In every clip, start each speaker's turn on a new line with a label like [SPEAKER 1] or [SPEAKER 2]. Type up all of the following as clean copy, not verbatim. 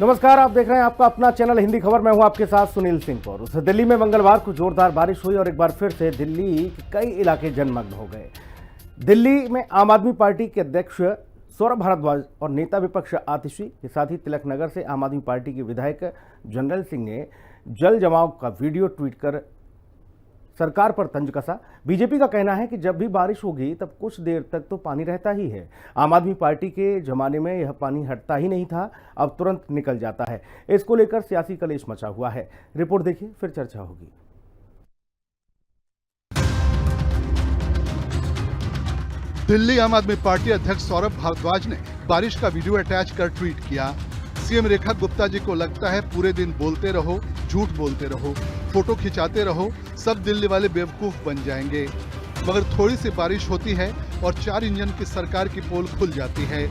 [SPEAKER 1] नमस्कार, आप देख रहे हैं आपका अपना चैनल हिंदी खबर। मैं हूं आपके साथ सुनील सिंह पौर। दिल्ली में मंगलवार को जोरदार बारिश हुई और एक बार फिर से दिल्ली के कई इलाके जलमग्न हो गए। दिल्ली में आम आदमी पार्टी के अध्यक्ष सौरभ भारद्वाज और नेता विपक्ष आतिशी के साथ ही तिलक नगर से आम आदमी पार्टी के विधायक जनरल सिंह ने जल जमाव का वीडियो ट्वीट कर सरकार पर तंज कसा। बीजेपी का कहना है कि जब भी बारिश होगी तब कुछ देर तक तो पानी रहता ही है। आम आदमी पार्टी के जमाने में यह पानी हटता ही नहीं था, अब तुरंत निकल जाता है। इसको लेकर सियासी कलेश मचा हुआ है। रिपोर्ट देखिए, फिर चर्चा होगी।
[SPEAKER 2] दिल्ली आम आदमी पार्टी अध्यक्ष सौरभ भारद्वाज ने बारिश का वीडियो अटैच कर ट्वीट किया। सीएम रेखा गुप्ता जी को लगता है पूरे दिन बोलते रहो, झूठ बोलते रहो, फोटो खिंचाते रहो, सब दिल्ली वाले बेवकूफ बन जाएंगे। मगर थोड़ी सी बारिश होती है और 4 इंजन की सरकार की पोल खुल जाती है।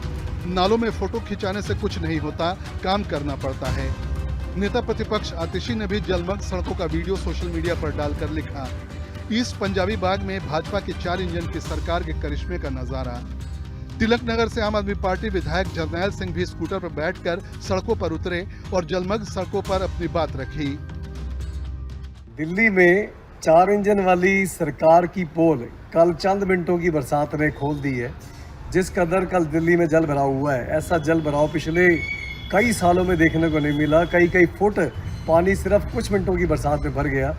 [SPEAKER 2] नालों में फोटो खिंचाने से कुछ नहीं होता, काम करना पड़ता है। नेता प्रतिपक्ष आतिशी ने भी जलमग्न सड़कों का वीडियो सोशल मीडिया पर डालकर लिखा, ईस्ट पंजाबी बाग में भाजपा की 4 इंजन की सरकार के करिश्मे का नजारा। तिलक नगर से आम आदमी पार्टी विधायक जरनैल सिंह भी स्कूटर पर बैठकर सड़कों पर उतरे और जलमग्न सड़कों पर अपनी बात रखी।
[SPEAKER 3] दिल्ली में 4 इंजन वाली सरकार की पोल कल चंद मिनटों की बरसात ने खोल दी है। जिस कदर कल दिल्ली में जल भराव हुआ है, ऐसा जल भराव पिछले कई सालों में देखने को नहीं मिला। कई फुट पानी सिर्फ कुछ मिनटों की बरसात में भर गया।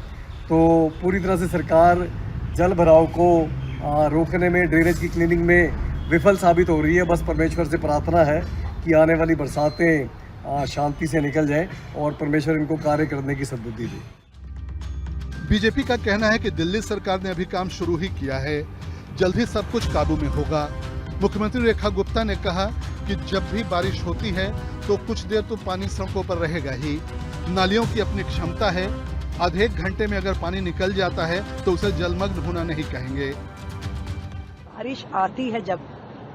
[SPEAKER 3] तो पूरी तरह से सरकार जल भराव को रोकने में, ड्रेनेज की क्लीनिंग में विफल साबित हो रही है। बस परमेश्वर से प्रार्थना है कि आने वाली बरसातें शांति से निकल जाएं और परमेश्वर इनको कार्य करने की सद्बुद्धि दे।
[SPEAKER 2] बीजेपी का कहना है कि दिल्ली सरकार ने अभी काम शुरू ही किया है, जल्द ही सब कुछ काबू में होगा। मुख्यमंत्री रेखा गुप्ता ने कहा कि जब भी बारिश होती है तो कुछ देर तो पानी सड़कों पर रहेगा ही। नालियों की अपनी क्षमता है, आधे एक घंटे में अगर पानी निकल जाता है तो उसे जलमग्न होना नहीं कहेंगे।
[SPEAKER 4] बारिश आती है जब,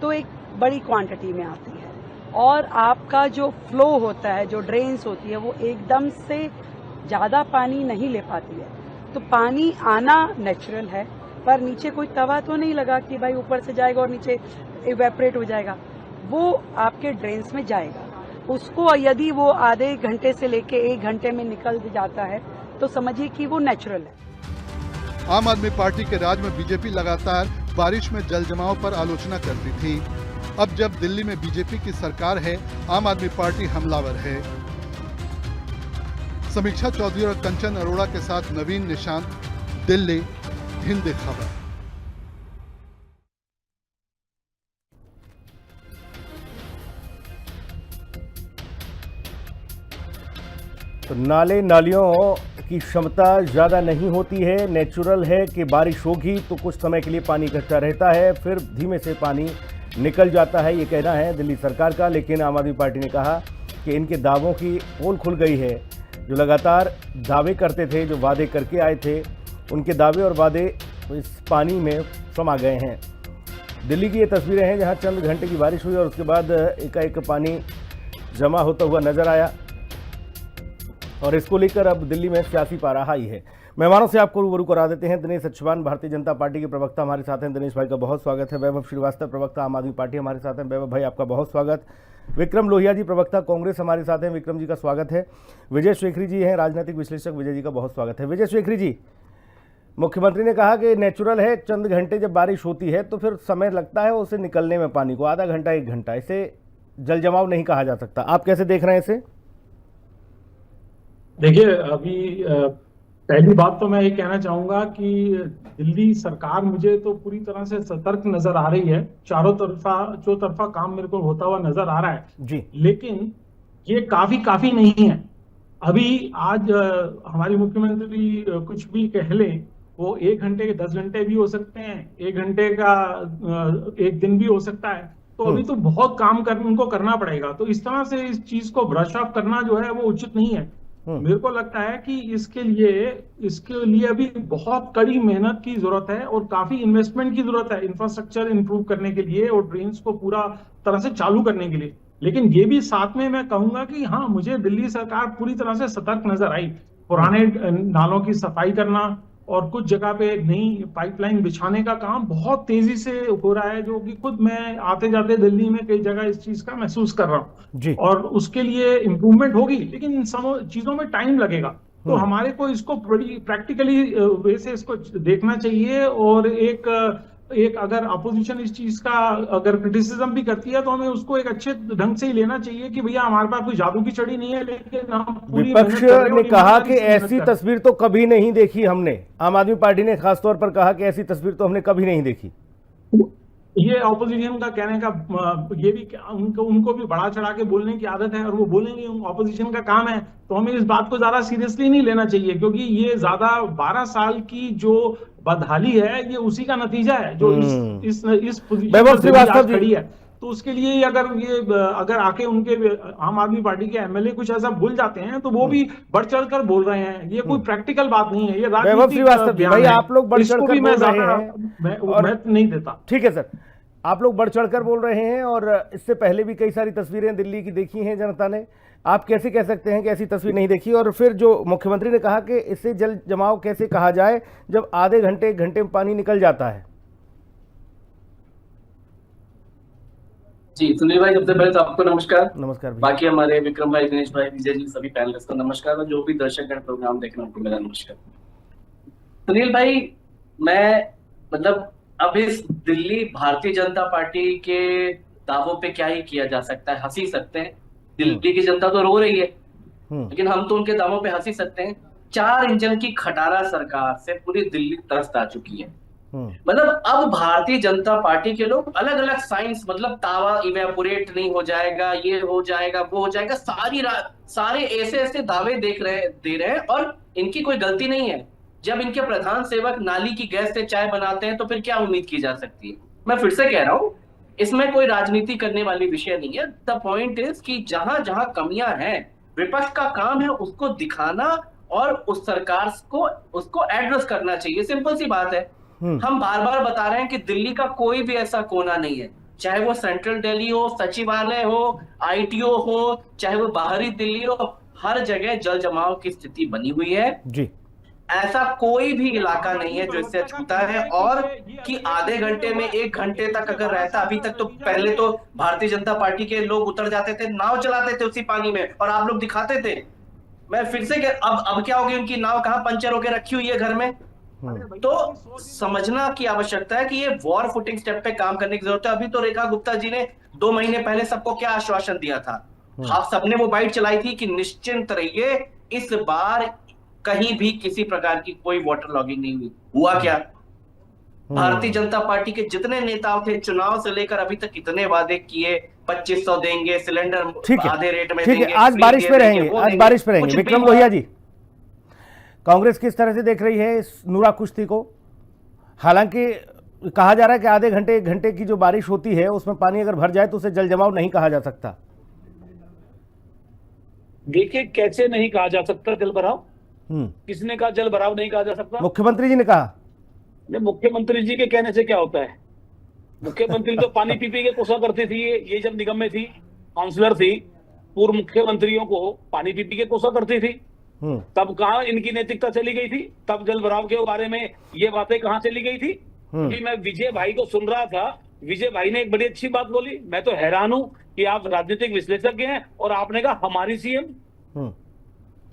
[SPEAKER 4] तो एक बड़ी क्वांटिटी में आती है और आपका जो फ्लो होता है, जो ड्रेन्स होती है, वो एकदम से ज्यादा पानी नहीं ले पाती है। तो पानी आना नेचुरल है, पर नीचे कोई तवा तो नहीं लगा कि भाई ऊपर से जाएगा और नीचे इवेपोरेट हो जाएगा। वो आपके ड्रेन्स में जाएगा। उसको यदि वो आधे घंटे से लेके 1 घंटे में निकल जाता है तो समझिए कि वो नेचुरल है।
[SPEAKER 2] आम आदमी पार्टी के राज में बीजेपी लगातार बारिश में जल जमाव पर आलोचना करती थी। अब जब दिल्ली में बीजेपी की सरकार है, आम आदमी पार्टी हमलावर है। समीक्षा चौधरी और कंचन अरोड़ा के साथ नवीन निशांत, दिल्ली, हिंदी खबर।
[SPEAKER 1] तो नाले नालियों की क्षमता ज़्यादा नहीं होती है, नेचुरल है कि बारिश होगी तो कुछ समय के लिए पानी इकट्ठा रहता है, फिर धीमे से पानी निकल जाता है। ये कहना है दिल्ली सरकार का। लेकिन आम आदमी पार्टी ने कहा कि इनके दावों की पोल खुल गई है। जो लगातार दावे करते थे, जो वादे करके आए थे, उनके दावे और वादे इस पानी में समा गए हैं। दिल्ली की ये तस्वीरें हैं जहाँ चंद घंटे की बारिश हुई और उसके बाद एकाएक पानी जमा होता हुआ नजर आया और इसको लेकर अब दिल्ली में सियासी पारा हाई है। मेहमानों से आपको रूबरू करा देते हैं। दिनेश अच्छवान, भारतीय जनता पार्टी के प्रवक्ता हमारे साथ हैं। दिनेश भाई का बहुत स्वागत है। वैभव श्रीवास्तव, प्रवक्ता आम आदमी पार्टी, हमारे साथ हैं। वैभव भाई आपका बहुत स्वागत। विक्रम लोहिया जी, प्रवक्ता कांग्रेस, हमारे साथ हैं। विक्रम जी का स्वागत है। विजय शेखरी जी हैं, राजनीतिक विश्लेषक, विजय जी का बहुत स्वागत है। विजय शेखरी जी, मुख्यमंत्री ने कहा कि नेचुरल है, चंद घंटे जब बारिश होती है तो फिर समय लगता है उसे निकलने में, पानी को आधा घंटा 1 घंटा, इसे जल जमाव नहीं कहा जा सकता। आप कैसे देख रहे हैं इसे?
[SPEAKER 5] देखिए, अभी पहली बात तो मैं ये कहना चाहूंगा कि दिल्ली सरकार मुझे तो पूरी तरह से सतर्क नजर आ रही है। चौतरफा काम मेरे को होता हुआ नजर आ रहा है
[SPEAKER 1] जी,
[SPEAKER 5] लेकिन ये काफी नहीं है। अभी आज हमारी मुख्यमंत्री कुछ भी कह ले, वो 1 घंटे के 10 घंटे भी हो सकते हैं, 1 घंटे का 1 दिन भी हो सकता है। तो अभी तो बहुत काम उनको करना पड़ेगा। तो इस तरह से इस चीज को ब्रश ऑफ करना जो है वो उचित नहीं है। मेरे को लगता है कि इसके लिए अभी बहुत कड़ी मेहनत की जरूरत है और काफी इन्वेस्टमेंट की जरूरत है इंफ्रास्ट्रक्चर इंप्रूव करने के लिए और ड्रेन्स को पूरा तरह से चालू करने के लिए। लेकिन ये भी साथ में मैं कहूंगा कि हाँ, मुझे दिल्ली सरकार पूरी तरह से सतर्क नजर आई। पुराने नालों की सफाई करना, और कुछ जगह पे नई पाइपलाइन बिछाने का काम बहुत तेजी से हो रहा है, जो कि खुद मैं आते जाते दिल्ली में कई जगह इस चीज का महसूस कर रहा हूँ।
[SPEAKER 1] जी।
[SPEAKER 5] और उसके लिए इम्प्रूवमेंट होगी, लेकिन इन सब चीजों में टाइम लगेगा। तो हमारे को इसको बड़ी प्रैक्टिकली वे से इसको देखना चाहिए। और एक अगर अपोजिशन इस चीज का अगर क्रिटिसिज्म भी करती है तो हमें उसको एक अच्छे ढंग से ही लेना चाहिए कि भैया हमारे पास कोई जादू की छड़ी नहीं है, लेकिन हम पूरी
[SPEAKER 1] विपक्ष
[SPEAKER 5] मेहनत कर रहे हैं
[SPEAKER 1] ने
[SPEAKER 5] और
[SPEAKER 1] कहा
[SPEAKER 5] ईमानदारी
[SPEAKER 1] कि
[SPEAKER 5] से मेहनत
[SPEAKER 1] ऐसी
[SPEAKER 5] कर रहे हैं।
[SPEAKER 1] तस्वीर तो कभी नहीं देखी हमने। आम आदमी पार्टी ने खासतौर पर कहा कि ऐसी तस्वीर तो हमने कभी नहीं देखी।
[SPEAKER 5] ये ऑपोजिशन का कहने का ये भी उनको भी बढ़ा चढ़ा के बोलने की आदत है, और वो बोलेंगे, ऑपोजिशन का काम है। तो हमें इस बात को ज्यादा सीरियसली नहीं लेना चाहिए, क्योंकि ये ज्यादा 12 साल की जो बदहाली है ये उसी का नतीजा है जो इस पोजीशन
[SPEAKER 1] वैभव
[SPEAKER 5] पर दिल्ली
[SPEAKER 1] श्रीवास्तव
[SPEAKER 5] आज
[SPEAKER 1] जी।
[SPEAKER 5] खड़ी है। तो उसके लिए अगर आके उनके आम आदमी पार्टी के एमएलए कुछ ऐसा भूल जाते हैं तो वो भी बढ़ चढ़ कर बोल रहे हैं। ये कोई प्रैक्टिकल बात नहीं है, ये
[SPEAKER 1] वैभव
[SPEAKER 5] राजनीतिक
[SPEAKER 1] श्रीवास्तव जी,
[SPEAKER 5] बयान
[SPEAKER 1] भाई
[SPEAKER 5] है।
[SPEAKER 1] आप लोग बढ़
[SPEAKER 5] इसको
[SPEAKER 1] चढ़कर
[SPEAKER 5] भी मैं
[SPEAKER 1] बोल रहे
[SPEAKER 5] ज्यादा
[SPEAKER 1] हैं और
[SPEAKER 5] महत्व नहीं देता।
[SPEAKER 1] ठीक है सर, आप लोग बढ़ चढ़कर बोल रहे हैं और इससे पहले भी कई सारी तस्वीरें दिल्ली की देखी हैं जनता ने। आप कैसे कह सकते हैं कि ऐसी तस्वीर नहीं देखी? और फिर जो मुख्यमंत्री ने कहा कि इससे जल जमाव कैसे कहा जाए जब आधे घंटे एक घंटे में पानी निकल जाता है।
[SPEAKER 6] जी सुनील भाई, सबसे पहले तो आपको नमस्कार।
[SPEAKER 1] नमस्कार भैया।
[SPEAKER 6] बाकी हमारे विक्रम भाई, दिनेश भाई, विजय जी, सभी पैनलिस्ट को नमस्कार, और जो भी दर्शक प्रोग्राम देख रहे हैं उनको मेरा नमस्कार। सुनील भाई, मैं मतलब अब इस दिल्ली भारतीय जनता पार्टी के दावों पे क्या ही किया जा सकता है, हंस ही सकते हैं। दिल्ली की जनता तो रो रही है, लेकिन हम तो उनके दावों पे हंस ही सकते हैं। 4 इंजन की खटारा सरकार से पूरी दिल्ली त्रस्त आ चुकी है। मतलब अब भारतीय जनता पार्टी के लोग अलग अलग साइंस, मतलब तावा इवेपोरेट नहीं हो जाएगा, ये हो जाएगा, वो हो जाएगा, सारे ऐसे ऐसे दावे दे रहे हैं, और इनकी कोई गलती नहीं है। जब इनके प्रधान सेवक नाली की गैस से चाय बनाते हैं तो फिर क्या उम्मीद की जा सकती है? मैं फिर से कह रहा हूं, इसमें कोई राजनीति करने वाली विषय नहीं है। द पॉइंट इज कि जहां जहां कमियां हैं, विपक्ष का काम है उसको दिखाना और उस सरकार को उसको एड्रेस करना चाहिए। सिंपल सी बात है। हम बार बार बता रहे हैं कि दिल्ली का कोई भी ऐसा कोना नहीं है, चाहे वो सेंट्रल दिल्ली हो, सचिवालय हो, आईटीओ हो, चाहे वो बाहरी दिल्ली हो, हर जगह जल जमाव की स्थिति बनी हुई है जी। ऐसा कोई भी इलाका नहीं है जो इससे छूता है। और कि आधे घंटे में 1 घंटे तक अगर रहता, अभी तक तो पहले तो भारतीय जनता पार्टी के लोग उतर जाते थे, नाव चलाते थे उसी पानी में और आप लोग दिखाते थे। मैं फिर से अब क्या होगी, उनकी नाव कहां पंचर होकर रखी हुई है घर में। तो समझना की आवश्यकता है कि ये वॉर फुटिंग स्टेप पे काम करने की जरूरत है। अभी तो रेखा गुप्ता जी ने 2 महीने पहले सबको क्या आश्वासन दिया था, आप सबने वो बाइट चलाई थी कि निश्चिंत रहिए, इस बार कहीं भी किसी प्रकार की कोई वाटर लॉगिंग नहीं हुई। हुआ क्या? भारतीय जनता पार्टी के जितने नेताओं थे, चुनाव से लेकर अभी तक इतने वादे किए, 2500 देंगे, सिलेंडर आधे रेट में देंगे,
[SPEAKER 1] आज बारिश पे रहेंगे, आज बारिश पे रहेंगे। विक्रम लोहिया जी, कांग्रेस किस तरह से देख रही है इस नूरा कुश्ती को? हालांकि कहा जा रहा है कि आधे घंटे 1 घंटे की जो बारिश होती है उसमें पानी अगर भर जाए तो उसे जल जमाव नहीं कहा जा सकता।
[SPEAKER 7] देखिए, कैसे नहीं कहा जा सकता जल भराव? किसने कहा जल भराव नहीं कहा जा सकता?
[SPEAKER 1] मुख्यमंत्री जी ने कहा।
[SPEAKER 7] मुख्यमंत्री जी के कहने से क्या होता है? मुख्यमंत्री तो पानी पी के कोसा करती थी। ये जब निगम में थी, काउंसलर थी, पूर्व मुख्यमंत्रियों को पानी पी के कोसा करती थी। तब कहां इनकी नैतिकता चली गई थी? तब जल भराव के बारे में ये बातें कहां चली गई थी? कि मैं विजय भाई को सुन रहा था, विजय भाई ने एक बड़ी अच्छी बात बोली। मैं तो हैरान हूं कि आप राजनीतिक विश्लेषज्ञ हैं और आपने कहा हमारी सीएम।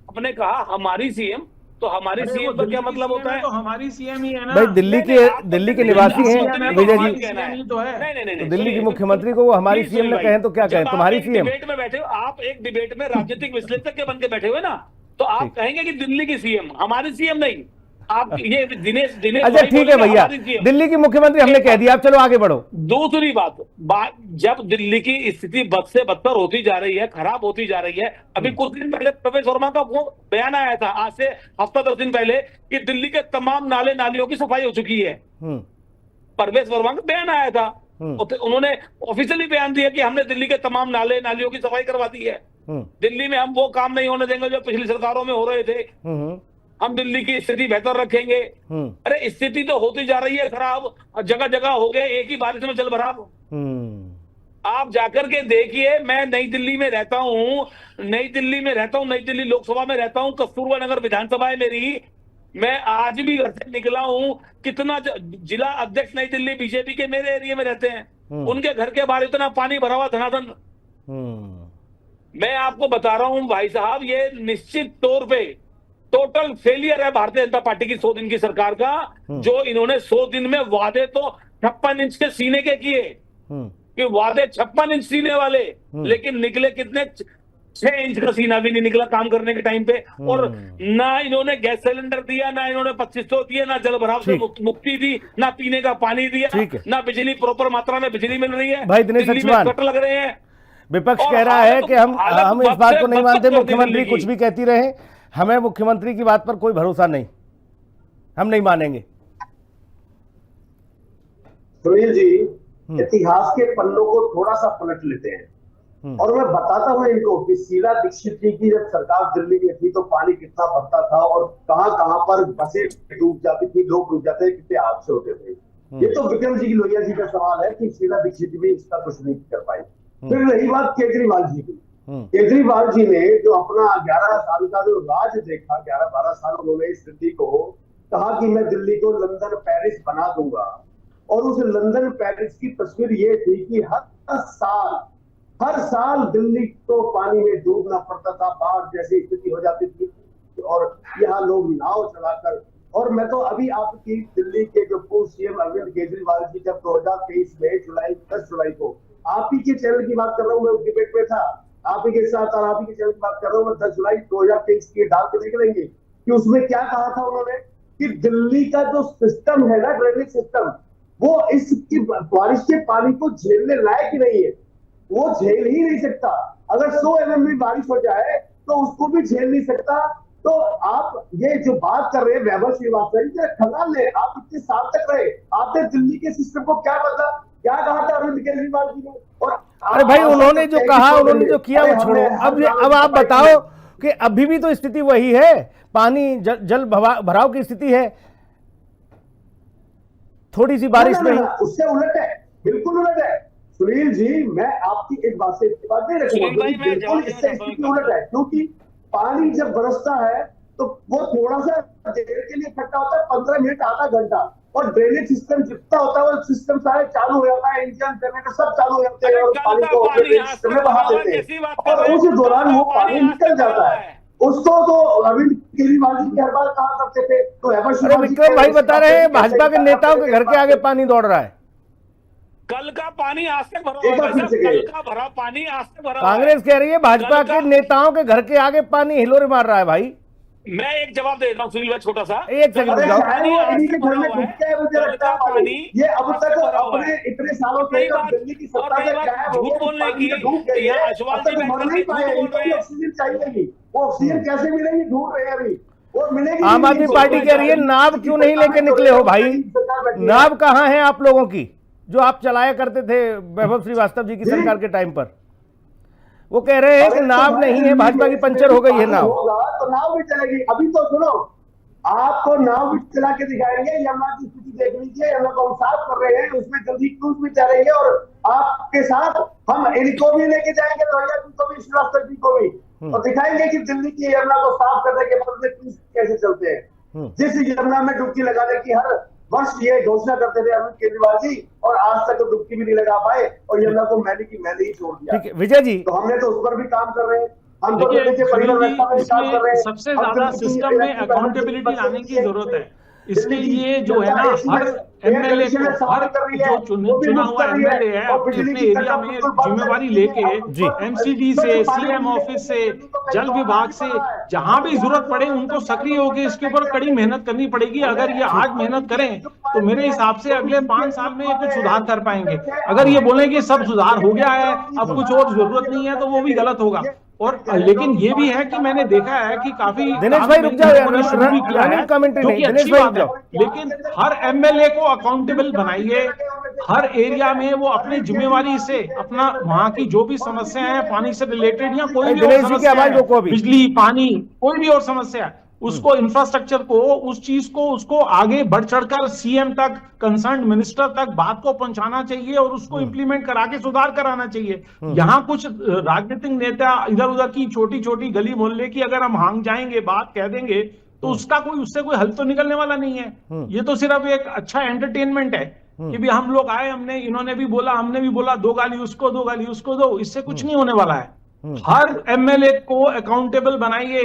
[SPEAKER 7] आपने कहा हमारी सीएम, तो हमारी सीएम का क्या मतलब होता है?
[SPEAKER 5] तो हमारी सीएम ही है ना
[SPEAKER 1] भाई। दिल्ली के निवासी हैं विजय जी, तो दिल्ली की मुख्यमंत्री को वो हमारी सीएम न कहें तो क्या कहें? तुम्हारी सीएम।
[SPEAKER 7] डिबेट में बैठे हो आप, एक डिबेट में राजनीतिक विश्लेषज्ञ बन के बैठे हुए ना, तो आप कहेंगे कि दिल्ली की सीएम, हमारी सीएम नहीं। आप ये दिनेश
[SPEAKER 1] अच्छा ठीक है भैया, दिल्ली की मुख्यमंत्री हमने कह दिया, आप चलो आगे बढ़ो।
[SPEAKER 7] दूसरी बात, जब दिल्ली की स्थिति बद से बदतर होती जा रही है, खराब होती जा रही है। अभी कुछ दिन पहले प्रवेश वर्मा का बयान आया था, आज से हफ्ता 10 दिन पहले, कि दिल्ली के तमाम नाले नालियों की सफाई हो चुकी है। प्रवेश वर्मा का बयान आया था, उन्होंने ऑफिशियली बयान दिया कि हमने दिल्ली के तमाम नाले नालियों की सफाई करवा दी है। दिल्ली में हम वो काम नहीं होने देंगे जो पिछली सरकारों में हो रहे थे। हम दिल्ली की स्थिति बेहतर रखेंगे। अरे स्थिति तो होती जा रही है खराब, जगह जगह हो गए एक ही बारिश में जल भराव। आप जाकर के देखिए, मैं नई दिल्ली में रहता हूँ, नई दिल्ली लोकसभा में रहता हूँ, कस्तूरबा नगर विधानसभा है मेरी। मैं आज भी घर से निकला हूं, कितना जिला अध्यक्ष नई दिल्ली बीजेपी के मेरे एरिया में रहते हैं, उनके घर के बाहर इतना पानी भरा हुआ धनाधन। मैं आपको बता रहा हूं भाई साहब, ये निश्चित तौर पे टोटल फेलियर है भारतीय जनता पार्टी की 100 दिन की सरकार का। जो इन्होंने 100 दिन में वादे तो 56 इंच के सीने के किए, कि वादे 56 इंच सीने वाले, लेकिन निकले कितने, 6 इंच का सीना भी नहीं निकला काम करने के टाइम पे। और ना इन्होंने गैस सिलेंडर दिया, ना इन्होंने 2500 दिए, ना जल भराव से मुक्ति दी, ना पीने का पानी दिया, ना बिजली प्रॉपर मात्रा में बिजली मिल रही है।
[SPEAKER 1] भाई दिनेश लक्ष्मण,
[SPEAKER 7] कट लग रहे हैं।
[SPEAKER 1] विपक्ष कह रहा है कि हम इस बात को नहीं मानते, मुख्यमंत्री कुछ भी कहती रहे, हमें मुख्यमंत्री की बात पर कोई भरोसा नहीं, हम नहीं मानेंगे।
[SPEAKER 8] सुनील जी, इतिहास के पन्नों को थोड़ा सा पलट लेते हैं और मैं बताता हूं इनको कि शीला दीक्षित जी की जब सरकार दिल्ली में थी तो पानी कितना भरता था और कहां पर बसें डूब जाती थी, लोग डूब जाते थे, कितने हादसे होते थे। ये तो विक्रम जी की लोहिया जी का सवाल है कि शीला दीक्षित जी भी इसका कुछ नहीं कर पाई। फिर रही बात केजरीवाल जी की, केजरीवाल जी ने जो अपना 11 साल का जो राज देखा, 11-12 साल उन्होंने इस स्थिति को कहा कि मैं दिल्ली को लंदन पेरिस बना दूंगा। और उस लंदन पेरिस की तस्वीर ये थी कि हर साल दिल्ली को पानी में डूबना पड़ता था, बाढ़ जैसी स्थिति हो जाती थी और यहाँ लोग नाव चलाकर। और मैं तो अभी आपकी दिल्ली के जो पूर्व सीएम अरविंद केजरीवाल जी जब 2023 में 10 जुलाई को आप ही के चैनल की बात कर रहा हूँ, मैं उस डिबेट में था, आप ही के साथ और आप ही के चैनल की बात कर रहा हूँ, मैं 10 जुलाई 2023 की डाल के देख लेंगे कि उसमें क्या कहा था उन्होंने कि दिल्ली का जो सिस्टम है ना, ड्रेनेज सिस्टम, वो इसकी बारिश के पानी को झेलने लायक ही नहीं है, वो झेल ही नहीं सकता। अगर 100 mm भी बारिश हो जाए तो उसको भी झेल नहीं सकता। तो आप ये जो बात कर रहे हैं वैभव श्रीवास्तव जी, खंगाल ले, आप इतने साल तक रहे, आपने दिल्ली के सिस्टम को क्या कहा था अरविंद केजरीवाल जी ने? और
[SPEAKER 1] अरे भाई, उन्होंने जो कहा, उन्होंने जो किया वो छोड़ो। अब आप बताओ कि अभी भी तो स्थिति वही है, पानी जल भराव की स्थिति है, थोड़ी सी बारिश में
[SPEAKER 8] उससे उलट है, बिल्कुल उलट है। सुनील जी, मैं आपकी एक बात से इत्तेफाक नहीं रखूंगा, बिल्कुल इससे स्थिति उलट है, क्योंकि पानी जब बरसता है तो वो थोड़ा सा देर के लिए इकट्ठा होता है, 15 मिनट आधा घंटा, और ड्रेनेज सिस्टम जितना होता है वो सिस्टम सारे चालू हो जाता है, इंजन जनरेटर सब चालू हो जाते हैं और पानी को सिस्टम में बहा देते हैं और उस दौरान वो पानी निकल जाता है। उसको तो अरविंद केजरीवाल जी हर बार कहा करते थे। तो
[SPEAKER 1] विक्रम भाई बता रहे हैं भाजपा के नेताओं के घर के आगे पानी दौड़ रहा है।
[SPEAKER 7] कल का पानी आज तक भरा हुआ है, कल का भरा पानी आज तक भरा।
[SPEAKER 1] कांग्रेस कह रही है भाजपा के नेताओं के घर के आगे पानी हिलोरे मार रहा है। भाई
[SPEAKER 7] मैं एक जवाब दे देता हूँ सुनील भाई, छोटा सा,
[SPEAKER 1] एक सेकंड रुक जाओ।
[SPEAKER 7] पानी
[SPEAKER 8] ये अब तक अपने इतने सालों से दिल्ली की सत्ता से गायब हो गया,
[SPEAKER 7] झूठ बोलने की
[SPEAKER 8] ऑक्सीजन चाहिए, वो ऑक्सीजन कैसे मिलेगी, ढूंढ रहे हैं अभी, वो मिलेगी।
[SPEAKER 1] आम आदमी पार्टी कह रही है नाव क्यों नहीं लेके निकले हो भाई? नाव कहाँ है आप लोगों की जो आप चलाया करते थे वैभव श्रीवास्तव जी की सरकार के टाइम पर? वो कह रहे हैं कि नाव नहीं है, भाजपा की पंचर हो गई है नाव।
[SPEAKER 8] तो नाव भी चलेगी। अभी तो सुनो, आपको नाव भी चला के दिखाएंगे, यमुना की स्थिति देख लीजिए, यमुना को हम साफ कर रहे हैं, उसमें जल्दी क्रूज भी चलेंगे और आपके साथ हम इनको भी लेके जाएंगे, लोहिया जी को भी, श्रीवास्तव जी को भी, और दिखाएंगे कि दिल्ली की यमुना को साफ करने के बाद में क्रूज कैसे चलते हैं। जिस यमुना में डुबकी लगाने की हर वर्ष ये घोषणा करते थे अरविंद केजरीवाल जी, और आज तक तो डुबकी भी नहीं लगा पाए और यमुना को मैली की मैली ही छोड़ दिया।
[SPEAKER 1] ठीक है विजय जी,
[SPEAKER 8] तो हमने तो उस पर भी काम कर रहे हैं, हम तो
[SPEAKER 5] सबसे ज्यादा सिस्टम में अकाउंटेबिलिटी लाने की जरूरत है। इसके लिए जो है ना, हर एमएलए को, हर जो चुना हुआ एमएलए है अपने एरिया में जिम्मेवारी लेके एमसीडी से, सीएम ऑफिस से, जल विभाग से, जहां भी जरूरत पड़े उनको सक्रिय होकर इसके ऊपर कड़ी मेहनत करनी पड़ेगी। अगर ये आज मेहनत करें तो मेरे हिसाब से अगले 5 साल में कुछ सुधार कर पाएंगे। अगर ये बोले कि सब सुधार हो गया है, अब कुछ और जरूरत नहीं है, तो वो भी गलत होगा। और लेकिन ये भी है कि मैंने देखा है कि काफी
[SPEAKER 1] दिनेश भाई रुक जाओ,
[SPEAKER 8] कमेंट्री नहीं,
[SPEAKER 1] दिनेश भाई रुक जाओ।
[SPEAKER 5] लेकिन हर एमएलए को अकाउंटेबल बनाइए, हर एरिया में वो अपनी जिम्मेवारी से अपना वहां की जो भी समस्या है पानी से रिलेटेड या कोई भी और समस्या है, बिजली, पानी, कोई भी और समस्या है, उसको इंफ्रास्ट्रक्चर को, उस चीज को, उसको आगे बढ़ चढ़कर सीएम तक, कंसर्न मिनिस्टर तक बात को पहुंचाना चाहिए और उसको इंप्लीमेंट करा के सुधार कराना चाहिए। यहाँ कुछ राजनीतिक नेता इधर उधर की छोटी छोटी गली मोहल्ले की अगर हम हांग जाएंगे, बात कह देंगे, तो उसका उससे कोई हल तो निकलने वाला नहीं है। ये तो सिर्फ एक अच्छा एंटरटेनमेंट है कि भी हम लोग आए, इन्होंने भी बोला, हमने भी बोला, 2 गाली उसको दो, इससे कुछ नहीं होने वाला है। हर एमएलए को अकाउंटेबल बनाइए,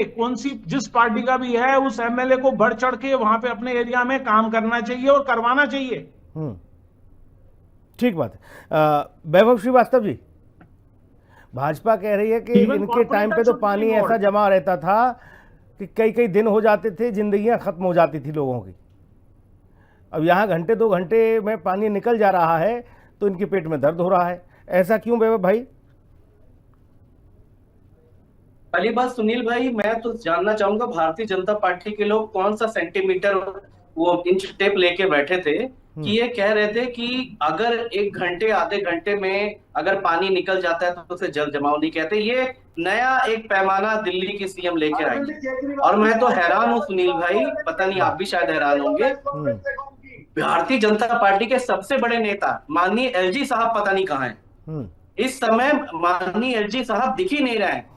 [SPEAKER 5] जिस पार्टी का भी है उस एमएलए को बढ़ चढ़ के वहां पे अपने एरिया में काम करना चाहिए और करवाना चाहिए।
[SPEAKER 1] ठीक बात है। वैभव श्रीवास्तव जी, भाजपा कह रही है कि इनके टाइम पे तो पानी ऐसा जमा रहता था कि कई कई दिन हो जाते थे, जिंदगियां खत्म हो जाती थी लोगों की। अब यहाँ घंटे 2 घंटे में पानी निकल जा रहा है तो इनके पेट में दर्द हो रहा है। ऐसा क्यों वैभव भाई?
[SPEAKER 6] पहली बात सुनील भाई, मैं तो जानना चाहूंगा भारतीय जनता पार्टी के लोग कौन सा सेंटीमीटर वो इंच टेप लेके बैठे थे कि ये कह रहे थे कि अगर 1 घंटे आधे घंटे में अगर पानी निकल जाता है तो उसे जल जमाव नहीं कहते। ये नया एक पैमाना दिल्ली की सीएम लेके आई और मैं तो हैरान हूँ सुनील भाई, पता नहीं आप भी शायद हैरान होंगे। भारतीय जनता पार्टी के सबसे बड़े नेता माननीय एलजी साहब पता नहीं कहाँ हैं इस समय। माननीय एलजी साहब दिख ही नहीं रहे हैं।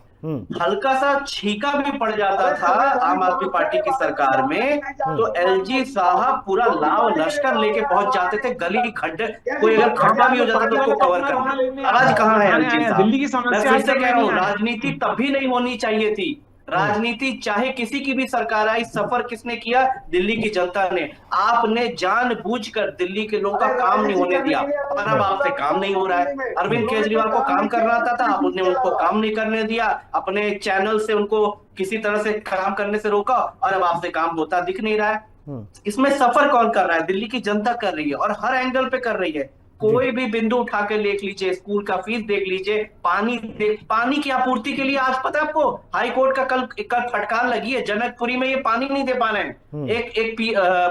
[SPEAKER 6] हल्का सा छीका भी पड़ जाता था आम आदमी पार्टी की सरकार में तो एलजी साहब पूरा लाव लश्कर लेके पहुंच जाते थे, गली खड्डे, कोई अगर खंभा भी हो जाता तो उसको कवर करना। आज कहाँ है एलजी साहब?
[SPEAKER 5] दिल्ली की समस्या
[SPEAKER 6] मैं फिर से कह रहा हूँ, राजनीति तब भी नहीं होनी चाहिए थी। राजनीति चाहे किसी की भी सरकार आई, सफर किसने किया? दिल्ली की जनता ने। आपने जानबूझकर दिल्ली के लोगों का काम नहीं होने दिया और अब आपसे काम नहीं हो रहा है। अरविंद केजरीवाल को काम करना था आपने उनको काम नहीं करने दिया, अपने चैनल से उनको किसी तरह से काम करने से रोका और अब आपसे काम होता दिख नहीं रहा है। इसमें सफर कौन कर रहा है? दिल्ली की जनता कर रही है और हर एंगल पे कर रही है। कोई भी बिंदु उठा के देख लीजिए, स्कूल का फीस देख लीजिए, पानी की आपूर्ति के लिए आज पता है आपको हाई कोर्ट का कल फटकार लगी है। जनकपुरी में ये पानी नहीं दे पा रहे हैं। एक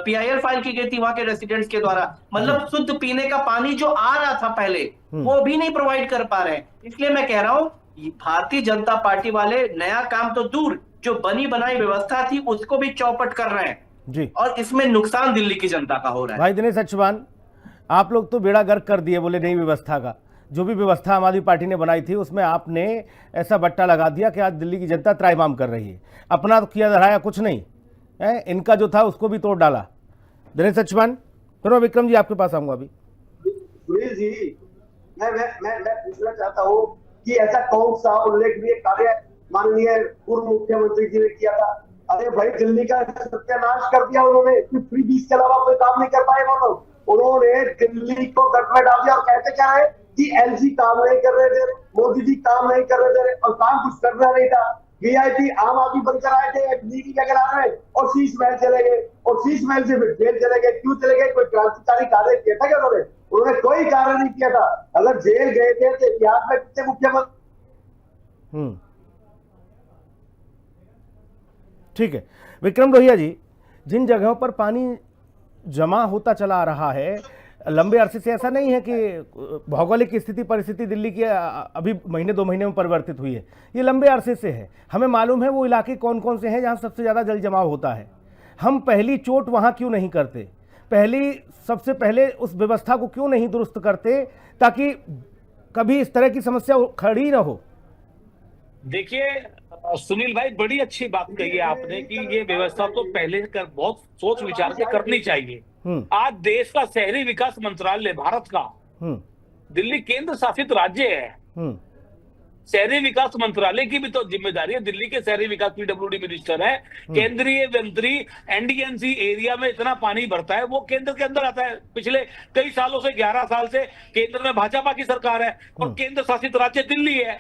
[SPEAKER 6] पीआईएल फाइल की गई थी वहां के रेसिडेंट्स के द्वारा, मतलब शुद्ध पीने का पानी जो आ रहा था पहले वो भी नहीं प्रोवाइड कर पा रहे हैं। इसलिए मैं कह रहा हूँ भारतीय जनता पार्टी वाले नया काम तो दूर, जो बनी बनाई व्यवस्था थी उसको भी चौपट कर रहे हैं
[SPEAKER 1] जी।
[SPEAKER 6] और इसमें नुकसान दिल्ली की जनता का हो रहा है।
[SPEAKER 1] भाई दिनेश अच्छवान, आप लोग तो बेड़ा गर्क कर दिए, बोले नई व्यवस्था का। जो भी व्यवस्था आम आदमी पार्टी ने बनाई थी उसमें आपने ऐसा बट्टा लगा दिया कि आज दिल्ली की जनता त्राहिमाम कर रही है। अपना तो किया धराया कुछ नहीं है, इनका जो था उसको भी तोड़ डाला। दिनेश अच्छवान, फिर मैं विक्रम जी आपके पास आऊंगा अभी।
[SPEAKER 8] सुनील जी, मैं पूछना चाहता हूँ कि ऐसा कौन सा उल्लेखनीय कार्य माननीय पूर्व मुख्यमंत्री जी ने किया था? अरे भाई, दिल्ली का सत्यानाश कर दिया उन्होंने। फ्री बीस के अलावा कोई काम नहीं कर पाए वो लोग। उन्होंने दिल्ली को गट में डाल दिया और कहते क्या है कि एलजी काम नहीं कर रहे थे, मोदी जी काम नहीं कर रहे थे और काम कुछ करना नहीं था। वीआईपी आम आदमी बनकर आए थे, मीटिंग लेकर आ रहे और शीश महल चले गए और शीश महल से फिर जेल चले गए। क्यों चले गए? कोई क्रांतिकारी कार्य किया था क्या उन्होंने? उन्होंने कोई कार्य नहीं किया था। अगर जेल गए थे तो इतिहास में कितने मुख्यमंत्री।
[SPEAKER 1] ठीक है विक्रम रोहिया जी, जिन जगहों पर पानी जमा होता चला आ रहा है लंबे अरसे से, ऐसा नहीं है कि भौगोलिक स्थिति परिस्थिति दिल्ली की अभी महीने 2 महीने में परिवर्तित हुई है, ये लंबे अरसे से है। हमें मालूम है वो इलाके कौन कौन से हैं जहां सबसे ज़्यादा जल जमाव होता है। हम पहली चोट वहां क्यों नहीं करते? सबसे पहले उस व्यवस्था को क्यों नहीं दुरुस्त करते ताकि कभी इस तरह की समस्या खड़ी ना हो?
[SPEAKER 7] देखिए सुनील भाई, बड़ी अच्छी बात कही है आपने कि ये व्यवस्था तो पहले बहुत सोच विचार से करनी चाहिए। आज देश का शहरी विकास मंत्रालय भारत का, दिल्ली केंद्र शासित राज्य है। शहरी विकास मंत्रालय की भी तो जिम्मेदारी है। दिल्ली के शहरी विकास पीडब्ल्यूडी मिनिस्टर है। केंद्रीय मंत्री एनडीएमसी एरिया में इतना पानी भरता है वो केंद्र के अंदर आता है। पिछले कई सालों से 11 साल से केंद्र में भाजपा की सरकार है और केंद्र शासित राज्य दिल्ली है।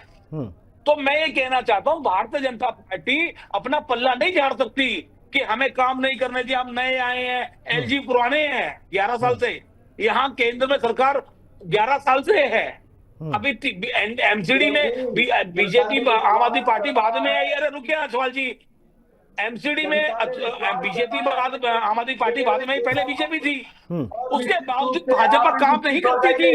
[SPEAKER 7] तो मैं ये कहना चाहता हूं भारतीय जनता पार्टी अपना पल्ला नहीं झाड़ सकती कि हमें काम नहीं करने दिया, हम नए आए हैं, एलजी पुराने हैं 11 साल से। यहाँ केंद्र में सरकार 11 साल से है। अभी एमसीडी में बीजेपी आम आदमी पार्टी बाद में आई। अरे रुकिए अछवाल जी, एमसीडी में बीजेपी बाद आम आदमी पार्टी बाद में, पहले बीजेपी थी। उसके बावजूद भाजपा काम नहीं करती थी,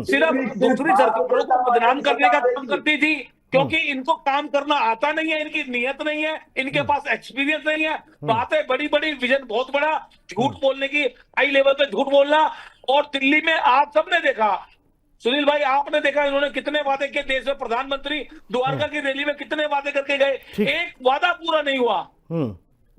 [SPEAKER 7] सिर्फ दूसरी सरकारों को बदनाम करने का काम करती थी क्योंकि इनको काम करना आता नहीं है, इनकी नीयत नहीं है, इनके पास एक्सपीरियंस नहीं है। बातें बड़ी बड़ी, विजन बहुत बड़ा, झूठ बोलने की हाई लेवल पे झूठ बोलना। और दिल्ली में आप सबने देखा, सुनील भाई आपने देखा इन्होंने कितने वादे किए। देश में प्रधानमंत्री द्वारका की रैली में कितने वादे करके गए, एक वादा पूरा नहीं हुआ।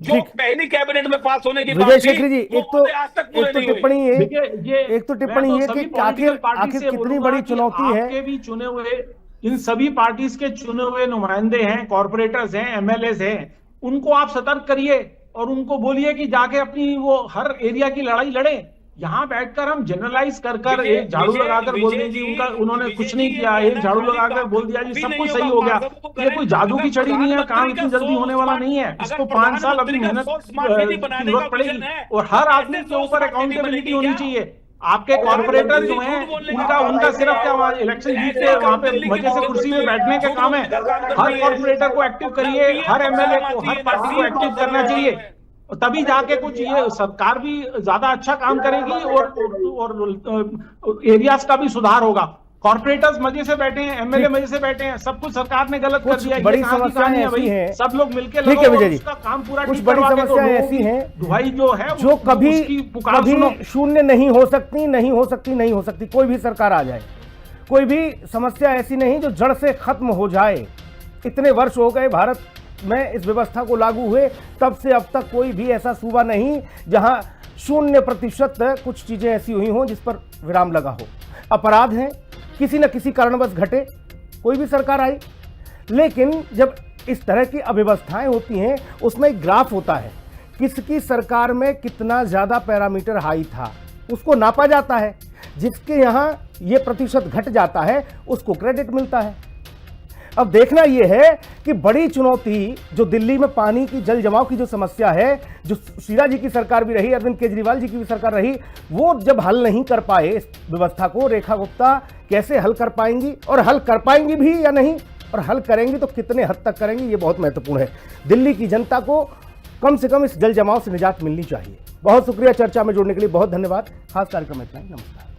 [SPEAKER 7] जो
[SPEAKER 1] ठीक।
[SPEAKER 7] पहली कैबिनेट में पास होने की बात
[SPEAKER 1] विजय
[SPEAKER 7] थी,
[SPEAKER 1] शेखरी जी,
[SPEAKER 7] वो
[SPEAKER 1] एक तो
[SPEAKER 7] मुद्दे आज तक पूरे नहीं हुए।
[SPEAKER 1] टिप्पणी ये
[SPEAKER 5] देखिए,
[SPEAKER 1] एक तो टिप्पणी
[SPEAKER 5] मैं
[SPEAKER 1] ये
[SPEAKER 5] सभी
[SPEAKER 1] कि
[SPEAKER 5] political party
[SPEAKER 1] आखिर
[SPEAKER 5] से
[SPEAKER 1] कितनी
[SPEAKER 5] बोलूंगा
[SPEAKER 1] बड़ी
[SPEAKER 5] कि
[SPEAKER 1] चुनौती है।
[SPEAKER 5] आपके भी चुने हुए इन सभी पार्टीज के चुने हुए नुमाइंदे हैं, कॉर्पोरेटर्स हैं, एमएलएस हैं, उनको आप सतर्क करिए और उनको बोलिए कि जाके अपनी वो हर एरिया की लड़ाई लड़े। यहाँ बैठकर हम जनरलाइज कर एक झाड़ू लगाकर बोल दें जी उन्होंने कुछ नहीं किया, एक झाड़ू लगाकर बोल दिया जी सब कुछ सही हो गया। ये कोई जादू की छड़ी नहीं है, काम इतनी जल्दी होने वाला नहीं है। इसको 5 साल अभी मेहनत की जरूरत पड़ेगी और हर आदमी के ऊपर अकाउंटेबिलिटी होनी चाहिए। आपके कॉर्पोरेटर जो हैं उनका सिर्फ क्या इलेक्शन जीत के वहां पे मजे से कुर्सी में बैठने का काम है। हर कॉर्पोरेटर को एक्टिव करिए, हर एमएलए को, हर पार्टी को एक्टिव करना चाहिए, तभी जाके कुछ ये सरकार भी ज्यादा अच्छा काम करेगी और एरियाज का भी सुधार होगा। कॉर्पोरेटर्स मजे से बैठे हैं, एमएलए मजे से बैठे हैं, सब कुछ सरकार ने गलत कर दिया।
[SPEAKER 1] बड़ी समस्याएं ऐसी हैं,
[SPEAKER 5] सब लोग मिलकर
[SPEAKER 1] ठीक है विजय जी,
[SPEAKER 5] उसका काम पूरा
[SPEAKER 1] कुछ
[SPEAKER 5] ठीक
[SPEAKER 1] बड़ी
[SPEAKER 5] करवा के
[SPEAKER 1] समस्याएं
[SPEAKER 5] लोगों
[SPEAKER 1] ऐसी
[SPEAKER 5] की
[SPEAKER 1] हैं
[SPEAKER 5] दुहाई जो है
[SPEAKER 1] जो कभी
[SPEAKER 5] उसकी पुकार सुनो।
[SPEAKER 1] शून्य नहीं हो सकती। कोई भी सरकार आ जाए, कोई भी समस्या ऐसी नहीं जो जड़ से खत्म हो जाए। इतने वर्ष हो गए भारत में इस व्यवस्था को लागू हुए, तब से अब तक कोई भी ऐसा सूबा नहीं जहां 0% कुछ चीजें ऐसी हुई हों जिस पर विराम लगा हो। अपराध हैं, किसी न किसी कारणवश घटे, कोई भी सरकार आई, लेकिन जब इस तरह की अव्यवस्थाएं होती हैं उसमें एक ग्राफ होता है, किसकी सरकार में कितना ज्यादा पैरामीटर हाई था उसको नापा जाता है। जिसके यहां ये प्रतिशत घट जाता है उसको क्रेडिट मिलता है। अब देखना यह है कि बड़ी चुनौती जो दिल्ली में पानी की जल जमाव की जो समस्या है, जो शीला जी की सरकार भी रही, अरविंद केजरीवाल जी की भी सरकार रही, वो जब हल नहीं कर पाए इस व्यवस्था को, रेखा गुप्ता कैसे हल कर पाएंगी और हल कर पाएंगी भी या नहीं, और हल करेंगी तो कितने हद तक करेंगी, ये बहुत महत्वपूर्ण है। दिल्ली की जनता को कम से कम इस जल जमाव से निजात मिलनी चाहिए। बहुत शुक्रिया, चर्चा में जुड़ने के लिए बहुत धन्यवाद। खास कार्यक्रम में इतना ही, नमस्कार।